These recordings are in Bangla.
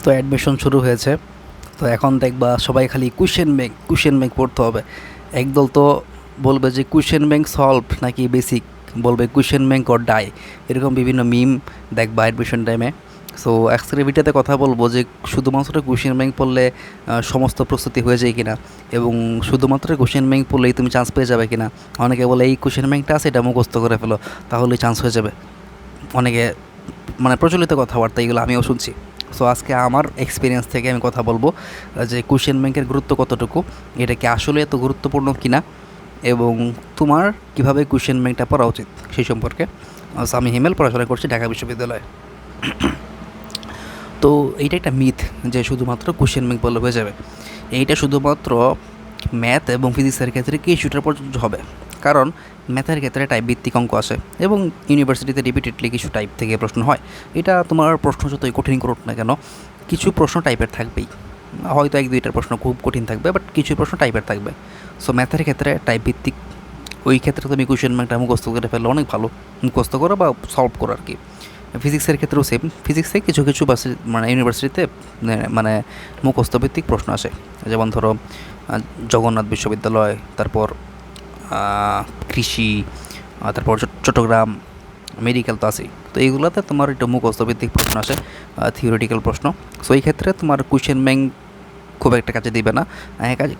তো অ্যাডমিশন শুরু হয়েছে। তো এখন দেখবা সবাই খালি কোয়েশ্চেন ব্যাংক পড়তে হবে। একদল তো বলবে যে কোয়েশ্চেন ব্যাংক সলভ নাকি বেসিক, বলবে কোয়েশ্চেন ব্যাংক অর ডাই, এরকম বিভিন্ন মিম দেখবা অ্যাডমিশন টাইমে। সো আজকের ভিডিওতে কথা বলবো যে শুধুমাত্র কোয়েশ্চেন ব্যাংক পড়লে সমস্ত প্রস্তুতি হয়ে যায় কিনা, এবং শুধুমাত্র কোয়েশ্চেন ব্যাংক পড়লেই তুমি চান্স পেয়ে যাবে কিনা। অনেকে বলে এই কোয়েশ্চেন ব্যাংকটা আছে, এটা মুখস্থ করে ফেলো, তাহলেই চান্স হয়ে যাবে। অনেকে মানে প্রচলিত কথাবার্তা, এগুলো আমিও শুনছি। সো আজকে আমার এক্সপিরিয়েন্স থেকে আমি কথা বলবো যে কোয়েশ্চেন ব্যাংকের গুরুত্ব কতটুকু, এটা কি আসলে এত গুরুত্বপূর্ণ কিনা, এবং তোমার কিভাবে কোয়েশ্চেন ব্যাংকটা পড়া উচিত সেই সম্পর্কে। আমি হিমেল পড়াশোনা করছি ঢাকা বিশ্ববিদ্যালয়ে। তো এইটা একটা মিথ যে শুধুমাত্র কোয়েশ্চেন ব্যাংক বললে হয়ে যাবে। এইটা শুধুমাত্র ম্যাথ এবং ফিজিক্সের ক্ষেত্রে কিছুটা প্রযোজ্য হবে, কারণ ম্যাথের ক্ষেত্রে টাইপ ভিত্তিক অঙ্ক আসে এবং ইউনিভার্সিটিতে রিপিটেডলি কিছু টাইপ থেকে প্রশ্ন হয়। এটা তোমার প্রশ্ন যতই কঠিন করুক না কেন, কিছু প্রশ্ন টাইপের থাকবেই। হয়তো এক দুইটার প্রশ্ন খুব কঠিন থাকবে, বাট কিছু প্রশ্ন টাইপের থাকবে। সো ম্যাথের ক্ষেত্রে টাইপ ভিত্তিক, ওই ক্ষেত্রে তুমি কোয়েশ্চেন ব্যাংকটা মুখস্থ করে ফেললে অনেক ভালো, মুখস্থ করো বা সলভ করো আর কি। ফিজিক্সের ক্ষেত্রেও সেম, ফিজিক্সে কিছু কিছু মানে ইউনিভার্সিটিতে মানে মুখস্থ ভিত্তিক প্রশ্ন আসে। যেমন ধরো জগন্নাথ বিশ্ববিদ্যালয়, তারপর কৃষি, তারপর চট্টগ্রাম মেডিকেল তো আছেই। তো এইগুলোতে তোমার একটু মুখস্থ ভিত্তিক প্রশ্ন আসে, থিওরিটিক্যাল প্রশ্ন। সো এই ক্ষেত্রে তোমার কোয়েশ্চেন ব্যাংক খুব একটা কাজে দিবে না।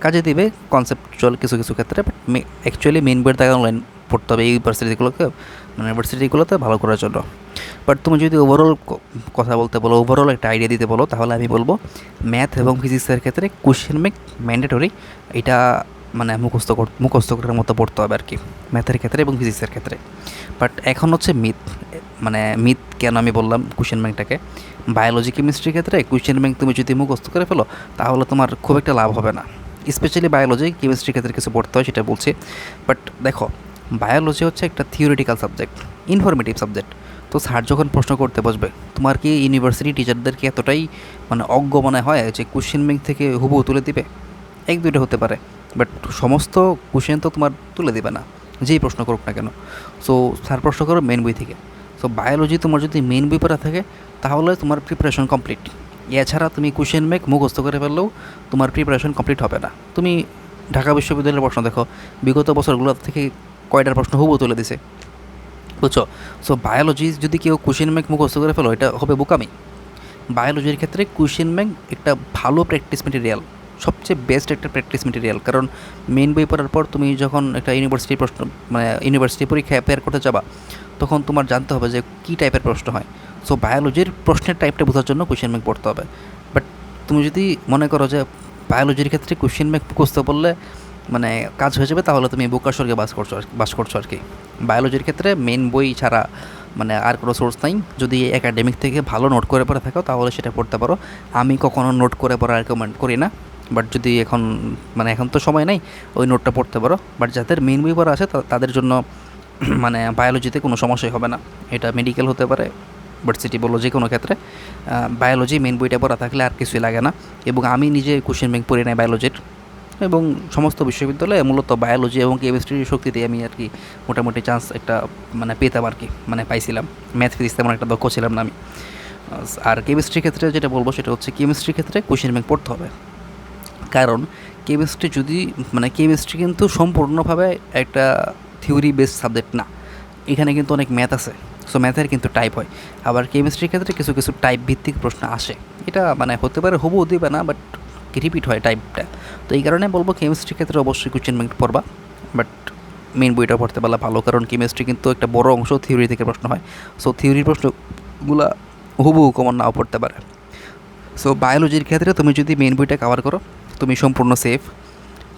কাজে দিবে কনসেপচুয়াল কিছু কিছু ক্ষেত্রে, বাট অ্যাকচুয়ালি মেন বইয়ের থেকে অনলাইন পড়তে হবে এই ইউনিভার্সিটিগুলোকে, মানে ইউনিভার্সিটিগুলোতে ভালো করার জন্য। বাট তুমি যদি ওভারঅল কথা বলতে বলো, ওভারঅল একটা আইডিয়া দিতে বলো, তাহলে আমি বলবো ম্যাথ এবং ফিজিক্সের ক্ষেত্রে কোয়েশ্চেন ব্যাংক ম্যান্ডেটরি। এটা মানে মুখস্থ করার মতো পড়তে হবে আর কি, ম্যাথের ক্ষেত্রে এবং ফিজিক্সের ক্ষেত্রে। বাট এখন হচ্ছে মিথ, মানে মিথ কেন আমি বললাম কোয়েশ্চেন ব্যাংকটাকে, বায়োলজি কেমিস্ট্রির ক্ষেত্রে কোয়েশ্চেন ব্যাংক তুমি যদি মুখস্থ করে ফেলো তাহলে তোমার খুব একটা লাভ হবে না। স্পেশালি বায়োলজি কেমিস্ট্রির ক্ষেত্রে কিছু পড়তে হয়, সেটা বলছি। বাট দেখো, বায়োলজি হচ্ছে একটা থিওরিটিক্যাল সাবজেক্ট, ইনফরমেটিভ সাবজেক্ট। তো স্যার যখন প্রশ্ন করতে বসবে, তোমার কি ইউনিভার্সিটি টিচারদেরকে এতটাই মানে অজ্ঞ মনে হয় যে কোয়েশ্চেন ব্যাংক থেকে হুবহু তুলে দিবে? এক দুইটা হতে পারে, বাট সমস্ত কোয়েশ্চেন তো তোমার তুলে দেবে না, যেই প্রশ্ন করুক না কেন। সো স্যার প্রশ্ন করো মেন বই থেকে। সো বায়োলজি তোমার যদি মেন বই পড়া থাকে তাহলে তোমার প্রিপারেশন কমপ্লিট। এছাড়া তুমি কোয়েশ্চেন ব্যাংক মুখস্থ করে ফেললেও তোমার প্রিপারেশন কমপ্লিট হবে না। তুমি ঢাকা বিশ্ববিদ্যালয়ের প্রশ্ন দেখো, বিগত বছরগুলো থেকে কয়টার প্রশ্ন হুবহু তুলে দিছে, বুঝছো? সো বায়োলজি যদি কেউ কোয়েশ্চেন ব্যাংক মুখস্থ করে ফেলো, এটা হবে বোকামি। বায়োলজির ক্ষেত্রে কোয়েশ্চেন ব্যাংক একটা ভালো প্র্যাকটিস মেটেরিয়াল, সবচেয়ে বেস্ট একটা প্র্যাকটিস মেটেরিয়াল। কারণ মেন বই পড়ার পর তুমি যখন একটা ইউনিভার্সিটি প্রশ্ন মানে ইউনিভার্সিটি পরীক্ষায় অ্যাপিয়ার করতে যাবা, তখন তোমার জানতে হবে যে কী টাইপের প্রশ্ন হয়। সো বায়োলজির প্রশ্নের টাইপটা বোঝার জন্য কোয়েশ্চেন ব্যাংক পড়তে হবে। বাট তুমি যদি মনে করো যে বায়োলজির ক্ষেত্রে কোয়েশ্চেন ব্যাংক মুখস্থ করলে মানে কাজ হয়ে যাবে, তাহলে তুমি বোকার স্বর্গে বাস করছো আর কি। বায়োলজির ক্ষেত্রে মেন বই ছাড়া মানে আর কোনো সোর্স নাই। যদি একাডেমিক থেকে ভালো নোট করে পড়ে থাকো তাহলে সেটা পড়তে পারো। আমি কখনো নোট করে পড়া রেকমেন্ড করি না, বাট যদি এখন তো সময় নেই, ওই নোটটা পড়তে পারো। বাট যাদের মেন বই পড়া আছে তাদের জন্য মানে বায়োলজিতে কোনো সমস্যাই হবে না। এটা মেডিকেল হতে পারে, ভার্সিটি বলো, যে কোনো ক্ষেত্রে বায়োলজি মেন বইটা পড়া থাকলে আর কিছুই লাগে না। এবং আমি নিজে কোশ্চেন ব্যাংক পড়ি নাই বায়োলজির, এবং সমস্ত বিশ্ববিদ্যালয়ে মূলত বায়োলজি এবং কেমিস্ট্রির শক্তিতে আমি আর কি মোটামুটি চান্স একটা মানে পেতাম আর কি, মানে পাইছিলাম। ম্যাথ ফিজিক্স তেমন একটা দক্ষ ছিলাম না আমি। আর কেমিস্ট্রির ক্ষেত্রে যেটা বলবো সেটা হচ্ছে কেমিস্ট্রির ক্ষেত্রে কোয়েশ্চেন ব্যাংক পড়তে হবে। কারণ কেমিস্ট্রি যদি মানে কেমিস্ট্রি কিন্তু সম্পূর্ণভাবে একটা থিওরি বেসড সাবজেক্ট না, এখানে কিন্তু অনেক ম্যাথ আছে। সো ম্যাথের কিন্তু টাইপ হয়। আবার কেমিস্ট্রির ক্ষেত্রে কিছু কিছু টাইপ ভিত্তিক প্রশ্ন আসে, এটা মানে হতে পারে হুবহু দিবে না, বাট রিপিট হয় টাইপটা। তো এই কারণে বলবো কেমিস্ট্রির ক্ষেত্রে অবশ্যই কোয়েশ্চেন ব্যাংক পড়বা, বাট মেন বইটা পড়তে পারলে ভালো। কারণ কেমিস্ট্রি কিন্তু একটা বড় অংশ থিওরি থেকে প্রশ্ন হয়। সো থিওরির প্রশ্নগুলা হুবহু কমন নাও পড়তে পারে। সো বায়োলজির ক্ষেত্রে তুমি যদি মেন বইটা কভার করো তুমি সম্পূর্ণ সেফ।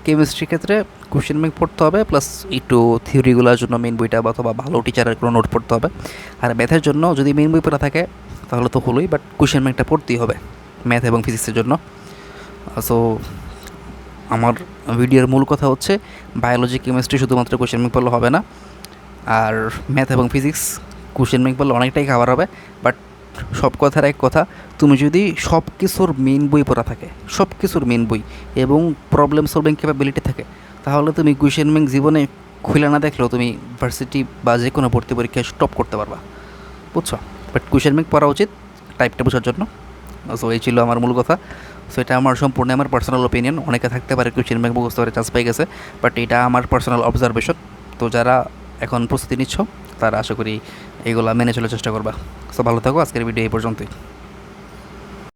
কেমিস্ট্রির ক্ষেত্রে কোয়েশ্চেন ব্যাংক পড়তে হবে, প্লাস একটু থিওরিগুলোর জন্য মেন বইটা অথবা ভালো টিচারের কোনো নোট পড়তে হবে। আর ম্যাথের জন্য যদি মেন বই পড়া থাকে তাহলে তো হলোই, বাট কোয়েশ্চেন ব্যাংকটা পড়তেই হবে ম্যাথ এবং ফিজিক্সের জন্য। সো আমার ভিডিওর মূল কথা হচ্ছে বায়োলজি কেমিস্ট্রি শুধুমাত্র কোয়েশ্চেন ব্যাংক পড়লে হবে না, আর ম্যাথ এবং ফিজিক্স কোয়েশ্চেন ব্যাংক পড়লে অনেকটাই খাবার হবে। বাট সব কথার এক কথা, তুমি যদি সব কিছুর মেন বই পড়া থাকে, সব কিছুর মেন বই এবং প্রবলেম সলভিং ক্যাপাবিলিটি থাকে, তাহলে তুমি কোয়েশ্চেন ব্যাংক জীবনে খুলে না দেখলেও তুমি ভার্সিটি বা যে কোনো ভর্তি পরীক্ষায় টপ করতে পারবা, বুঝছো? বাট কোয়েশ্চেন ব্যাংক পড়া উচিত টাইপটা বোঝার জন্য। সো এই ছিল আমার মূল কথা। সো এটা আমার সম্পূর্ণ আমার পার্সোনাল ওপিনিয়ন, অনেকে থাকতে পারে কোয়েশ্চেন ব্যাংক মুখস্থ করে চান্স পেয়ে গেছে, বাট এটা আমার পার্সোনাল অবজারভেশন। তো যারা এখন প্রস্তুতি নিচ্ছ তারা আশা করি এগুলো মেনে চলার চেষ্টা করবা। সো ভালো থাকো, আজকের ভিডিও এই পর্যন্তই।